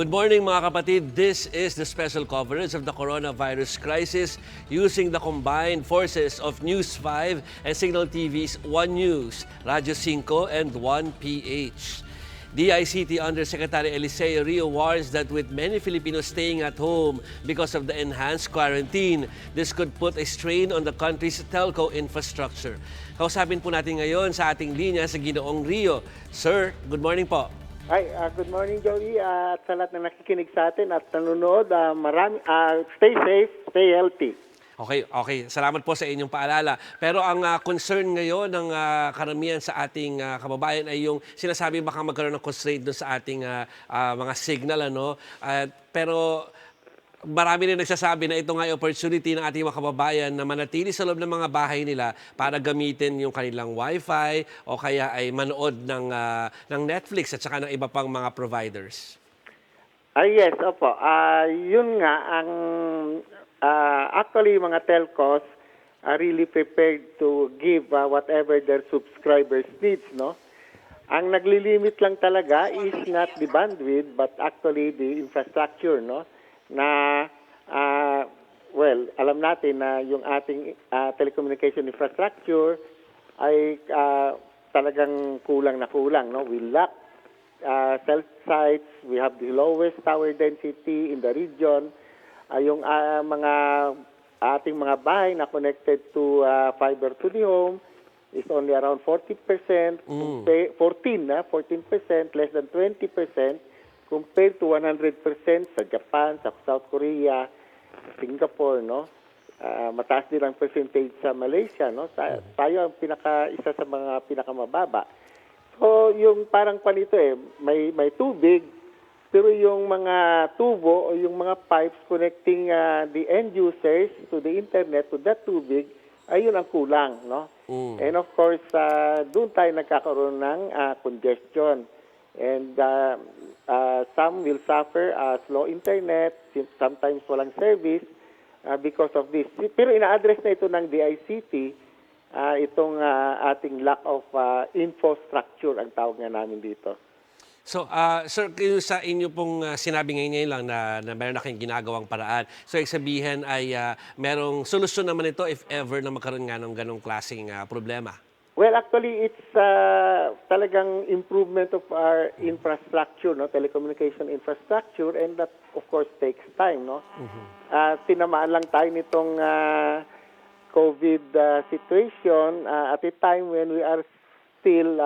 Good morning mga kapatid. This is the special coverage of the coronavirus crisis using the combined forces of News 5 and Signal TV's One News, Radyo 5 and 1PH. DICT Undersecretary Eliseo Rio warns that with many Filipinos staying at home because of the enhanced quarantine, this could put a strain on the country's telco infrastructure. Kausapin po natin ngayon sa ating linya sa Ginoong Rio. Sir, good morning po. Hi, good morning Joey at sa lahat na nakikinig sa atin at nanonood. Stay safe, stay healthy. Okay. Salamat po sa inyong paalala. Pero ang concern ngayon ng karamihan sa ating kababayan ay yung sinasabi baka magkaroon ng constraint doon sa ating mga signal. Pero marami rin nagsasabi na ito nga ay opportunity ng ating mga kababayan na manatili sa loob ng mga bahay nila para gamitin yung kanilang wifi o kaya ay manood ng Netflix at saka ng iba pang mga providers. Yes, opo. Yun nga, actually mga telcos are really prepared to give whatever their subscribers needs, no? Ang naglilimit lang talaga is not the bandwidth but actually the infrastructure, no? Na, alam natin na yung ating telecommunication infrastructure ay talagang kulang na kulang, no? We lack cell sites, we have the lowest tower density in the region. Yung ating mga bahay na connected to fiber to the home is only around 40%, 14%, less than 20%, compared to 100% sa Japan, sa South Korea, Singapore, no? Mataas din ang percentage sa Malaysia, no? Tayo ang isa sa mga pinakamababa. So, yung parang panito may tubig, pero yung mga tubo o yung mga pipes connecting the end users to the internet, to that tubig, ayun ang kulang, no? And of course, doon tayo nagkakaroon ng congestion. And some will suffer slow internet, sometimes walang service because of this. Pero ina-address na ito ng DICT, itong ating lack of infrastructure, ang tawag nga namin dito. So, sir, sa inyo pong sinabi ngayon lang na meron na kayong ginagawang paraan. So, sabihin ay merong solusyon naman ito if ever na magkaroon nga ng ganong klaseng problema. Well, actually, it's talagang improvement of our infrastructure, no, telecommunication infrastructure, and that, of course, takes time, no. Tinamaan lang tayo nitong COVID situation at a time when we are still,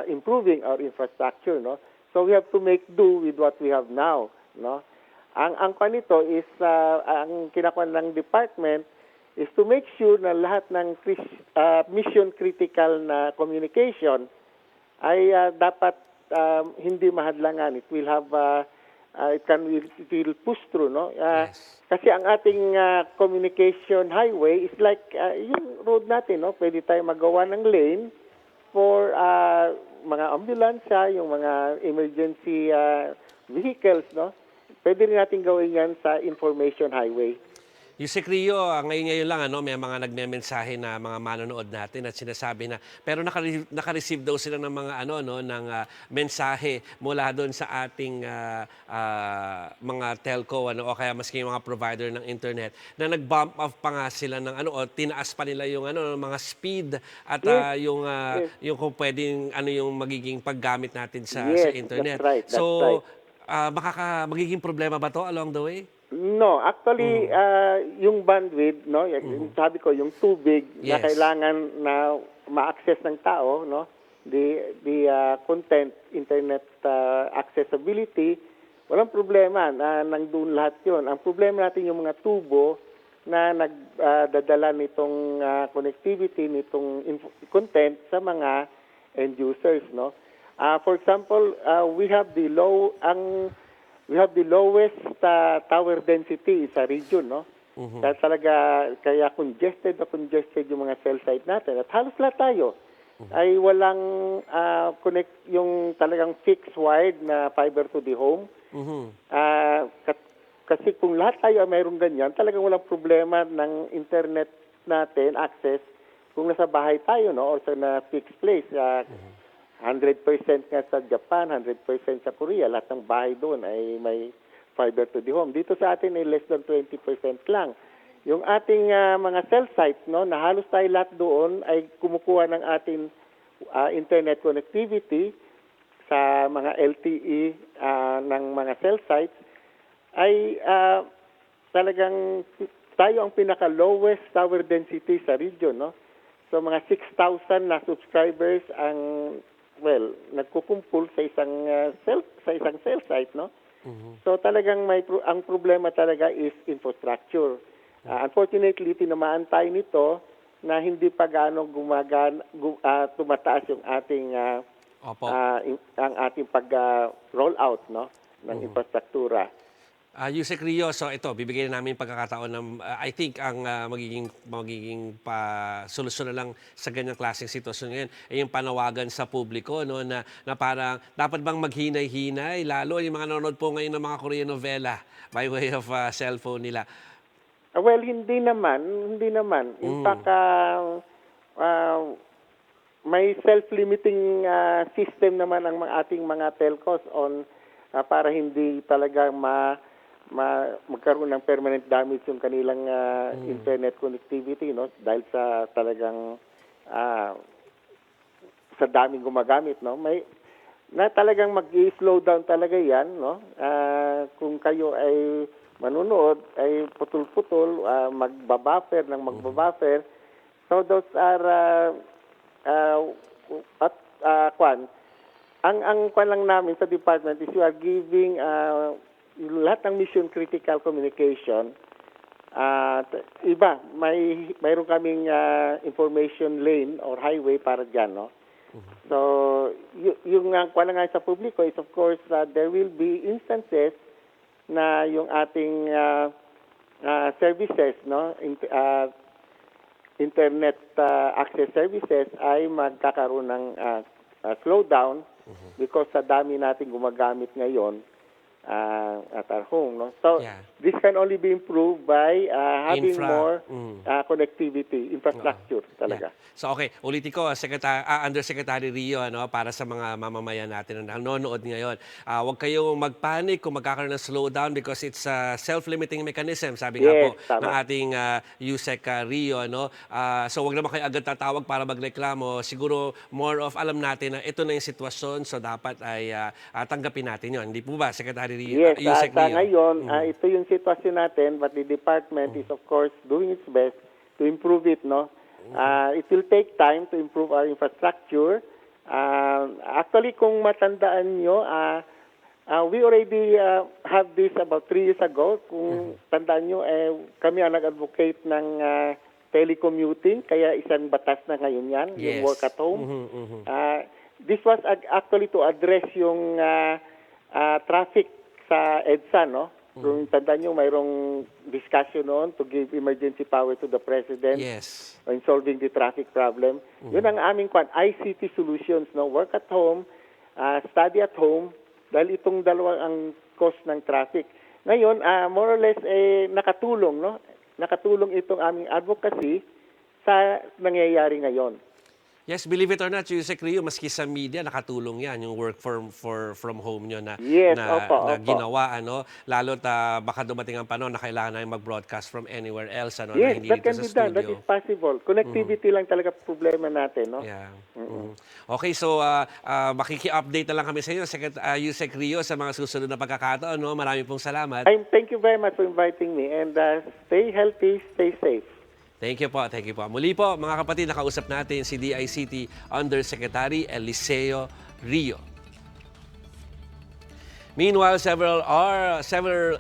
improving our infrastructure, no. So we have to make do with what we have now, no. Ang panito is ang kinakuha ng department is to make sure na lahat ng mission critical na communication ay dapat hindi mahadlangan. It will have it will push through, no? Yes. Kasi ang ating communication highway is like yung road natin, no? Pwede tayo magawa ng lane for mga ambulansya, yung mga emergency vehicles, no? Pwede rin natin gawin yan sa information highway. Yusek Rio, ngayon lang may mga nagme-mensahe na mga manonood natin at sinasabi na pero naka-receive daw sila ng mga ng mensahe mula doon sa ating mga telco o kaya maski yung mga provider ng internet na nag-bump off pa nga sila ng o tinaas pa nila yung mga speed at yung kung pwedeng yung magiging paggamit natin sa internet. That's right. Magiging problema ba to along the way? No, actually, yung bandwidth, no, sabi ko, yung tubig na kailangan na ma-access ng tao, no, the content, internet accessibility, walang problema na nandun lahat yun. Ang problema natin yung mga tubo na nagdadala nitong connectivity, nitong content sa mga end users, no. For example, we have the lowest tower density sa region, no? Kaya congested yung mga cell site natin. At halos lahat tayo ay walang connect yung talagang fixed wired na fiber to the home. Kasi kung lahat tayo ay mayroong ganyan, talagang walang problema ng internet natin access kung nasa bahay tayo, no, or sa na fixed place. 100% nga sa Japan, 100% sa Korea. Lahat ng bahay doon ay may fiber to the home. Dito sa atin ay less than 20% lang. Yung ating mga cell sites, no, na halos tayo lahat doon ay kumukuha ng ating internet connectivity sa mga LTE ng mga cell sites, ay talagang tayo ang pinaka-lowest tower density sa region, no? So mga 6,000 na subscribers ang nagkukumpul sa isang cell site, no? So talagang ang problema talaga is infrastructure. Unfortunately, tinamaan tayo nito na hindi pa gaano tumataas yung ating ang ating pag-roll out, no, ng infrastruktura. Yusek Rio, so ito, bibigyan namin pagkakataon ng, I think, ang magiging solusyon na lang sa ganyang klaseng sitwasyon ngayon ay yung panawagan sa publiko, no, na parang dapat bang maghinay-hinay, lalo yung mga nanonood po ngayon ng mga Korean novela by way of cellphone nila. Well, hindi naman. In fact, may self-limiting system naman ang ating mga telcos on para hindi talaga magkaroon ng permanent damage yung kanilang internet connectivity, no, dahil sa talagang sa daming gumagamit, no. May na talagang mag-slow down talaga 'yan, no. Kung kayo ay manunood ay putol-putol, magbabuffer. So those are ang kwan lang namin sa department is we are giving lahat ng mission critical communication. Mayroon kaming information lane or highway para dyan, no? So yung kwan nga sa publiko is of course there will be instances na yung ating services, no, internet access services ay magkakaroon ng slowdown because sa dami nating gumagamit ngayon at our home, no. So this can only be improved by having more connectivity infrastructure talaga. Yeah. So okay, ulitin ko, Undersecretary Rio, no, para sa mga mamamayan natin na nanonood ngayon. Huwag kayong magpanic kung magkakaroon ng slowdown because it's a self-limiting mechanism, sabi nga po ng ating Yusek Rio, no. So huwag naman kayo agad tatawag para magreklamo. Siguro more of alam natin na ito na yung sitwasyon, so dapat ay tanggapin natin yon. Hindi po ba, Secretary Rio? Yes, sa ngayon, ito yung sitwasyon natin, but the department is of course doing its best to improve it, no. It will take time to improve our infrastructure. Actually, kung matandaan nyo, we already have this about 3 years ago. Kung tandaan nyo, kami ang nag-advocate ng telecommuting, kaya isang batas na ngayon yan, yung work at home. This was actually to address yung traffic sa EDSA, no? Kung tandaan nyo, mayroong discussion noon to give emergency power to the President in solving the traffic problem. Yun ang aming ICT solutions, no? Work at home, study at home, dahil itong dalawang ang cause ng traffic. Ngayon, more or less, nakatulong, no? Nakatulong itong aming advocacy sa nangyayari ngayon. Yes, believe it or not, Yusek Rio, maski sa media, nakatulong yan, yung work from home nyo na ginawa, ano? Lalo't baka dumating ang panahon na kailangan na mag-broadcast from anywhere else, ano, na hindi dito sa studio. That is possible. Connectivity lang talaga problema natin, no? Yeah. Okay, so makiki-update na lang kami sa inyo, Yusek Rio, sa mga susunod na pagkakataon, no? Maraming pong salamat. Thank you very much for inviting me, and stay healthy, stay safe. Thank you po, thank you po. Muli po, mga kapatid, nakausap natin si DICT Undersecretary Eliseo Rio. Meanwhile, several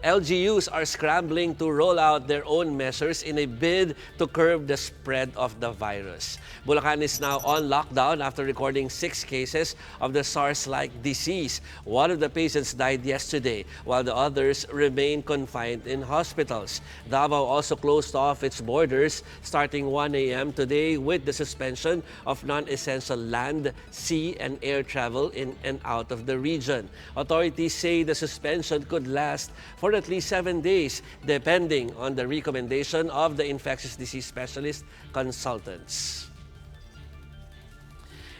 LGUs are scrambling to roll out their own measures in a bid to curb the spread of the virus. Bulacan is now on lockdown after recording 6 cases of the SARS-like disease. One of the patients died yesterday, while the others remain confined in hospitals. Davao also closed off its borders starting 1 a.m. today with the suspension of non-essential land, sea, and air travel in and out of the region. Authorities say the suspension could last for at least 7 days, depending on the recommendation of the infectious disease specialist consultants.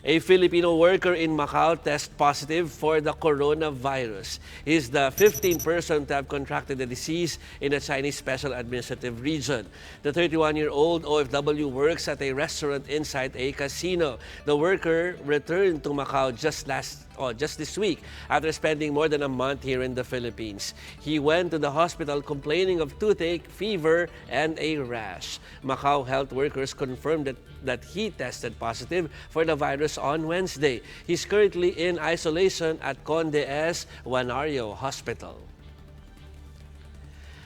A Filipino worker in Macau tests positive for the coronavirus. He is the 15th person to have contracted the disease in the Chinese Special Administrative Region. The 31-year-old OFW works at a restaurant inside a casino. The worker returned to Macau just this week after spending more than a month here in the Philippines. He went to the hospital complaining of toothache, fever, and a rash. Macau health workers confirmed that he tested positive for the virus on Wednesday. He's currently in isolation at Conde S. Juanario Hospital.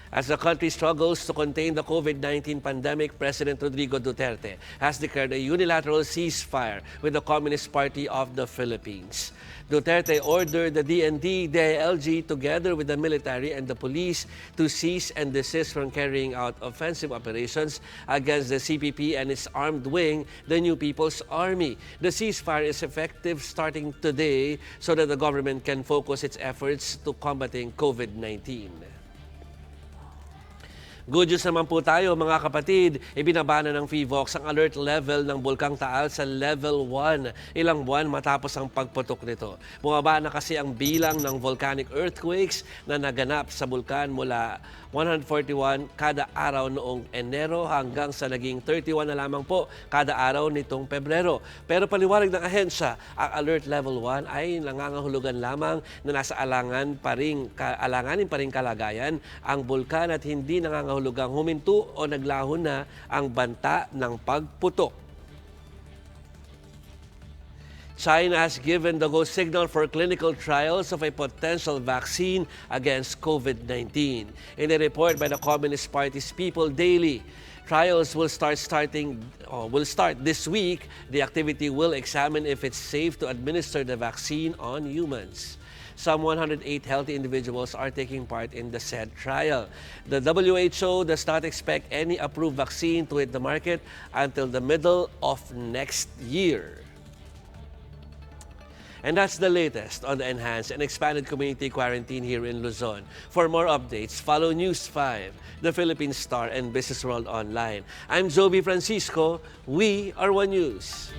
As the country struggles to contain the COVID-19 pandemic, President Rodrigo Duterte has declared a unilateral ceasefire with the Communist Party of the Philippines. Duterte ordered the DND, DILG, together with the military and the police to cease and desist from carrying out offensive operations against the CPP and its armed wing, the New People's Army. The ceasefire is effective starting today so that the government can focus its efforts to combating COVID-19. Good news naman po tayo mga kapatid, ibinaba na ng PHIVOLCS ang alert level ng Bulkang Taal sa level 1 ilang buwan matapos ang pagputok nito. Bumaba na kasi ang bilang ng volcanic earthquakes na naganap sa bulkan mula 141 kada araw noong Enero hanggang sa naging 31 na lamang po kada araw nitong Pebrero. Pero paliwanag ng ahensya, ang alert level 1 ay nangangahulugan lamang na nasa alanganin pa rin kalagayan ang bulkan at hindi nangangahulugang huminto o naglaho na ang banta ng pagputok. China has given the go signal for clinical trials of a potential vaccine against COVID-19. In a report by the Communist Party's People Daily, trials will start this week. The activity will examine if it's safe to administer the vaccine on humans. Some 108 healthy individuals are taking part in the said trial. The WHO does not expect any approved vaccine to hit the market until the middle of next year. And that's the latest on the enhanced and expanded community quarantine here in Luzon. For more updates, follow News 5, the Philippine Star, and Business World Online. I'm Joby Francisco. We are One News.